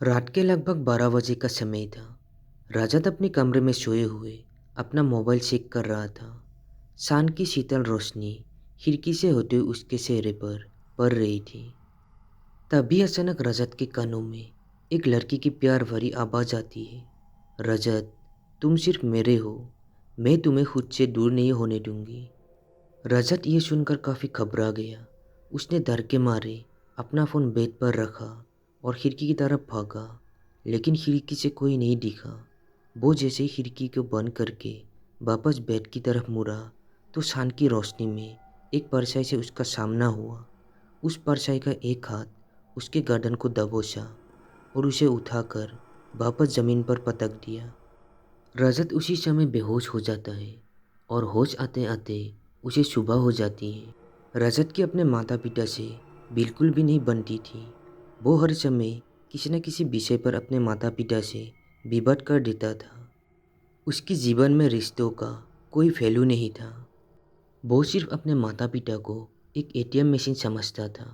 रात के लगभग 12 बजे का समय था। रजत अपने कमरे में सोए हुए अपना मोबाइल चेक कर रहा था। शाम की शीतल रोशनी खिड़की से होते हुए उसके चेहरे पर पड़ रही थी। तभी अचानक रजत के कानों में एक लड़की की प्यार भरी आवाज़ आती है। रजत, तुम सिर्फ मेरे हो, मैं तुम्हें खुद से दूर नहीं होने दूंगी। रजत ये सुनकर काफ़ी घबरा गया। उसने डर के मारे अपना फ़ोन बेड पर रखा और खिड़की की तरफ भागा, लेकिन खिड़की से कोई नहीं दिखा। वो जैसे ही खिड़की को बंद करके वापस बेड की तरफ मुड़ा तो शाम की रोशनी में एक परछाई से उसका सामना हुआ। उस परछाई का एक हाथ उसके गर्दन को दबोचा और उसे उठाकर वापस ज़मीन पर पटक दिया। रजत उसी समय बेहोश हो जाता है और होश आते आते उसे सुबह हो जाती है। रजत की अपने माता पिता से बिल्कुल भी नहीं बनती थी। वो हर समय किसी न किसी विषय पर अपने माता पिता से विवाद कर देता था। उसके जीवन में रिश्तों का कोई वैल्यू नहीं था। वो सिर्फ अपने माता पिता को एक एटीएम मशीन समझता था।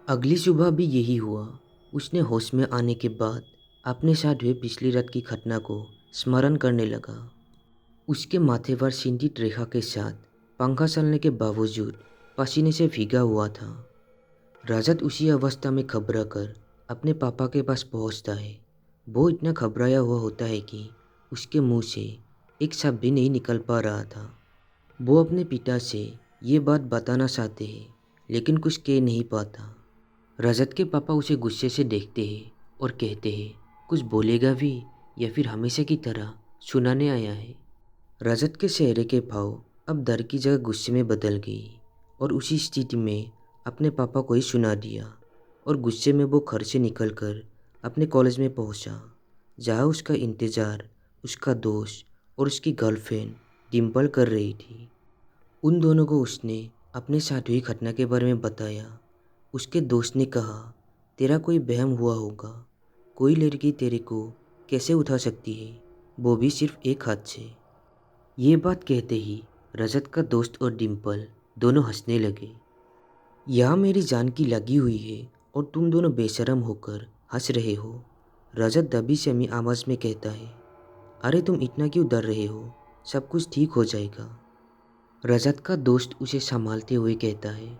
अगली सुबह भी यही हुआ। उसने होश में आने के बाद अपने साथ हुए पिछली रात की घटना को स्मरण करने लगा। उसके माथे पर सिंधित रेखा के साथ पंखा चलने के बावजूद पसीने से भीगा हुआ था। रजत उसी अवस्था में घबरा कर अपने पापा के पास पहुंचता है। वो इतना घबराया हुआ होता है कि उसके मुंह से एक शब्द भी नहीं निकल पा रहा था। वो अपने पिता से ये बात बताना चाहते हैं, लेकिन कुछ कह नहीं पाता। रजत के पापा उसे गुस्से से देखते हैं और कहते हैं, कुछ बोलेगा भी या फिर हमेशा की तरह सुनाने आया है। रजत के चेहरे के भाव अब डर की जगह गुस्से में बदल गई और उसी स्थिति में अपने पापा को ही सुना दिया और गुस्से में वो घर से निकलकर अपने कॉलेज में पहुंचा, जहां उसका इंतज़ार उसका दोस्त और उसकी गर्लफ्रेंड डिम्पल कर रही थी। उन दोनों को उसने अपने साथ हुई घटना के बारे में बताया। उसके दोस्त ने कहा, तेरा कोई वहम हुआ होगा। कोई लड़की तेरे को कैसे उठा सकती है, वो भी सिर्फ एक हाथ से। ये बात कहते ही रजत का दोस्त और डिम्पल दोनों हंसने लगे। यहाँ मेरी जान की लगी हुई है और तुम दोनों बेशरम होकर हंस रहे हो। रजत दबी समी आवाज़ में कहता है, अरे तुम इतना क्यों डर रहे हो, सब कुछ ठीक हो जाएगा। रजत का दोस्त उसे संभालते हुए कहता है,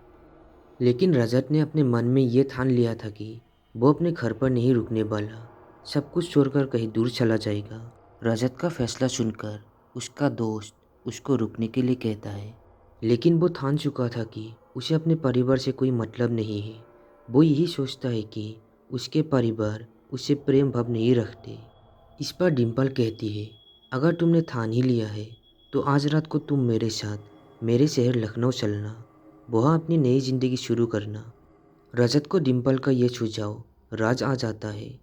लेकिन रजत ने अपने मन में ये ठान लिया था कि वो अपने घर पर नहीं रुकने वाला, सब कुछ छोड़कर कहीं दूर चला जाएगा। रजत का फैसला सुनकर उसका दोस्त उसको रुकने के लिए कहता है, लेकिन वो ठान चुका था कि उसे अपने परिवार से कोई मतलब नहीं है। वो यही सोचता है कि उसके परिवार उससे प्रेम भाव नहीं रखते। इस पर डिम्पल कहती है, अगर तुमने ठान ही लिया है तो आज रात को तुम मेरे साथ मेरे शहर लखनऊ चलना, वहाँ अपनी नई ज़िंदगी शुरू करना। रजत को डिम्पल का ये सुझाव राज आ जाता है।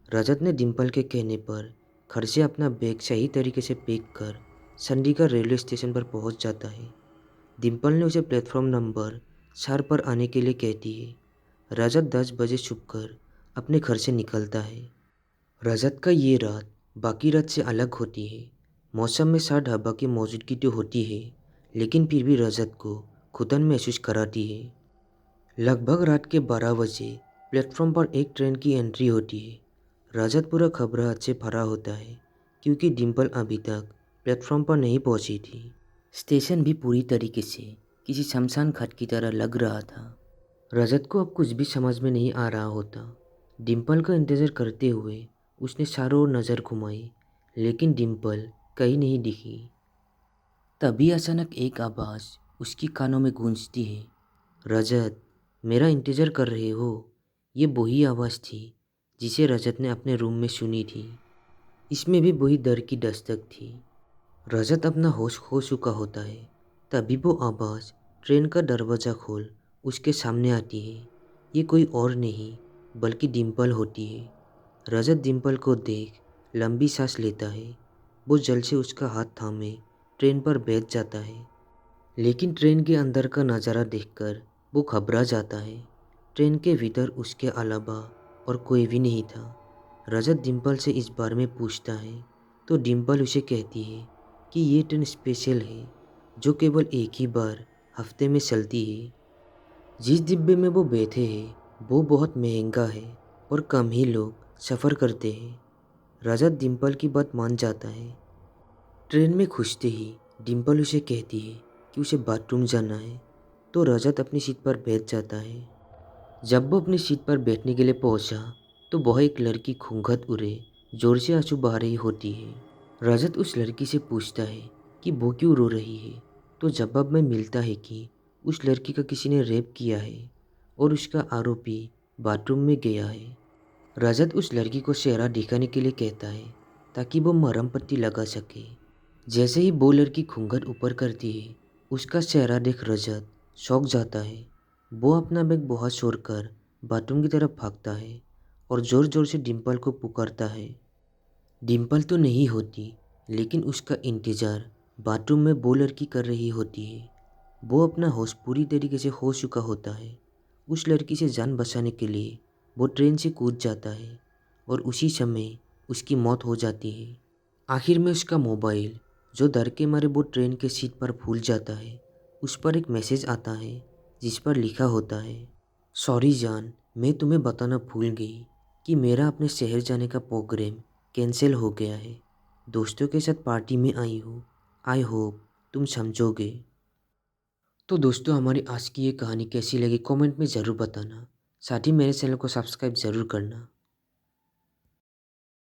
रजत ने डिम्पल के कहने पर घर से अपना बैग सही तरीके से पैक कर चंडीगढ़ रेलवे स्टेशन पर पहुंच जाता है। डिम्पल ने उसे प्लेटफॉर्म नंबर 4 पर आने के लिए कहती है। रजत 10 बजे छुपकर अपने घर से निकलता है। रजत का ये रात बाकी रात से अलग होती है। मौसम में सर्द हवा की मौजूदगी तो होती है, लेकिन फिर भी रजत को घुटन महसूस कराती है। लगभग रात के 12 बजे प्लेटफॉर्म पर एक ट्रेन की एंट्री होती है। रजत पूरा घबराहट से भरा होता है क्योंकि डिम्पल अभी तक प्लेटफॉर्म पर नहीं पहुंची थी। स्टेशन भी पूरी तरीके से किसी शमशान घाट की तरह लग रहा था। रजत को अब कुछ भी समझ में नहीं आ रहा होता। डिम्पल का इंतज़ार करते हुए उसने चारों ओर नज़र घुमाई, लेकिन डिम्पल कहीं नहीं दिखी। तभी अचानक एक आवाज़ उसकी कानों में गूंजती है, रजत, मेरा इंतज़ार कर रहे हो। ये वही आवाज़ थी जिसे रजत ने अपने रूम में सुनी थी। इसमें भी वही डर की दस्तक थी। रजत अपना होश खो चुका होता है। तभी वो आवाज़ ट्रेन का दरवाज़ा खोल उसके सामने आती है। ये कोई और नहीं बल्कि डिम्पल होती है। रजत डिम्पल को देख लंबी सांस लेता है। वो जल्द से उसका हाथ थामे ट्रेन पर बैठ जाता है, लेकिन ट्रेन के अंदर का नज़ारा देखकर वो घबरा जाता है। ट्रेन के भीतर उसके अलावा और कोई भी नहीं था। रजत डिम्पल से इस बारे में पूछता है तो डिम्पल उसे कहती है कि ये ट्रेन स्पेशल है जो केवल एक ही बार हफ्ते में चलती है। जिस डिब्बे में वो बैठे हैं वो बहुत महंगा है और कम ही लोग सफ़र करते हैं। रजत डिम्पल की बात मान जाता है। ट्रेन में घुसते ही डिम्पल उसे कहती है कि उसे बाथरूम जाना है, तो रजत अपनी सीट पर बैठ जाता है। जब वो अपनी सीट पर बैठने के लिए पहुंचा, तो वह एक लड़की घूंघट उड़े जोर से आंसू बहा रही होती है। रजत उस लड़की से पूछता है कि वो क्यों रो रही है, तो जवाब में मिलता है कि उस लड़की का किसी ने रेप किया है और उसका आरोपी बाथरूम में गया है। रजत उस लड़की को चेहरा दिखाने के लिए कहता है ताकि वो मरहम पट्टी लगा सके। जैसे ही वो लड़की घूंघट ऊपर करती है, उसका चेहरा देख रजत चौंक जाता है। वो अपना बैग बहुत छोड़कर बाथरूम की तरफ भागता है और ज़ोर ज़ोर से डिम्पल को पुकारता है। डिम्पल तो नहीं होती, लेकिन उसका इंतज़ार बाथरूम में वो लड़की कर रही होती है। वो अपना होश पूरी तरीके से खो चुका होता है। उस लड़की से जान बचाने के लिए वो ट्रेन से कूद जाता है और उसी समय उसकी मौत हो जाती है। आखिर में उसका मोबाइल, जो डर के मारे वो ट्रेन के सीट पर भूल जाता है, उस पर एक मैसेज आता है जिस पर लिखा होता है, सॉरी जान, मैं तुम्हें बताना भूल गई कि मेरा अपने शहर जाने का प्रोग्राम कैंसिल हो गया है। दोस्तों के साथ पार्टी में आई हूँ। आई होप तुम समझोगे। तो दोस्तों, हमारी आज की ये कहानी कैसी लगी कमेंट में ज़रूर बताना। साथ ही मेरे चैनल को सब्सक्राइब ज़रूर करना।